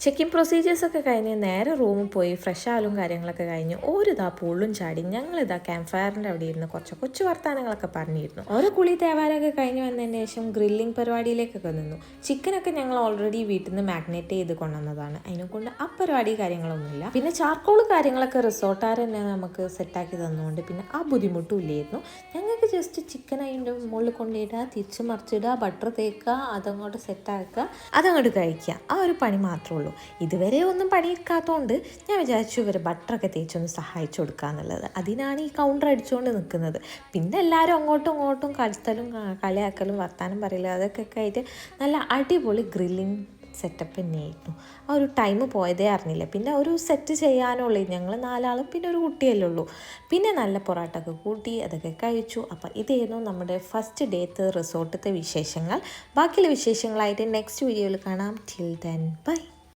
Checking പ്രൊസീജിയേഴ്സൊക്കെ കഴിഞ്ഞ് നേരെ റൂമിൽ പോയി ഫ്രഷ് ആവലും കാര്യങ്ങളൊക്കെ കഴിഞ്ഞ് ഓരിതാ പൂളും ചാടി ഞങ്ങളിതാ ക്യാമ്പ് ഫയറിൻ്റെ അവിടെ ഇരുന്ന് കുറച്ച് കൊച്ചു വർത്താനങ്ങളൊക്കെ പറഞ്ഞിരുന്നു. ഓരോ കുളി തേവാരൊക്കെ കഴിഞ്ഞ് വന്നതിന് ശേഷം ഗ്രില്ലിംഗ് പരിപാടിയിലേക്കൊക്കെ നിന്നു. ചിക്കനൊക്കെ ഞങ്ങൾ ഓൾറെഡി വീട്ടിൽ നിന്ന് മാഗ്നേറ്റ് ചെയ്ത് കൊണ്ടുവന്നതാണ്. അതിനെക്കൊണ്ട് ആ പരിപാടി കാര്യങ്ങളൊന്നുമില്ല. പിന്നെ ചാർക്കോൾ കാര്യങ്ങളൊക്കെ റിസോർട്ടുകാർ തന്നെ നമുക്ക് സെറ്റാക്കി തന്നുകൊണ്ട് പിന്നെ ആ ബുദ്ധിമുട്ടും ഇല്ലായിരുന്നു. ഞങ്ങൾക്ക് ജസ്റ്റ് ചിക്കൻ അതിൻ്റെ മുകളിൽ കൊണ്ടിടുക, തിരിച്ച് മറിച്ചിടുക, ബട്ടർ തേക്കുക, അതങ്ങോട്ട് സെറ്റാക്കുക, അതങ്ങോട്ട് കഴിക്കുക. ആ ഒരു പണി മാത്രമേ ഉള്ളൂ. ഇതുവരെ ഒന്നും പണിയെടുക്കാത്തതുകൊണ്ട് ഞാൻ വിചാരിച്ചു ഇവർ ബട്ടറൊക്കെ തേച്ചൊന്ന് സഹായിച്ചു കൊടുക്കുക എന്നുള്ളത്. അതിനാണ് ഈ കൗണ്ടർ അടിച്ചുകൊണ്ട് നിൽക്കുന്നത്. പിന്നെ എല്ലാവരും അങ്ങോട്ടും ഇങ്ങോട്ടും കളിത്തലും കളിയാക്കലും വർത്താനം പറയലും അതൊക്കെ ആയിട്ട് നല്ല അടിപൊളി ഗ്രില്ലിങ് സെറ്റപ്പ് തന്നെയായിരുന്നു. ആ ഒരു ടൈം പോയതേ അറിഞ്ഞില്ല. പിന്നെ ഒരു സെറ്റ് ചെയ്യാനുള്ളൂ, ഞങ്ങൾ 4 ആളും പിന്നെ ഒരു കുട്ടിയല്ലേ ഉള്ളൂ. പിന്നെ നല്ല പൊറോട്ടൊക്കെ കൂട്ടി അതൊക്കെ കഴിച്ചു. അപ്പം ഇതായിരുന്നു നമ്മുടെ ഫസ്റ്റ് ഡേത്തെ റിസോർട്ടത്തെ വിശേഷങ്ങൾ. ബാക്കിയുള്ള വിശേഷങ്ങളായിട്ട് നെക്സ്റ്റ് വീഡിയോയിൽ കാണാം. Till then bye.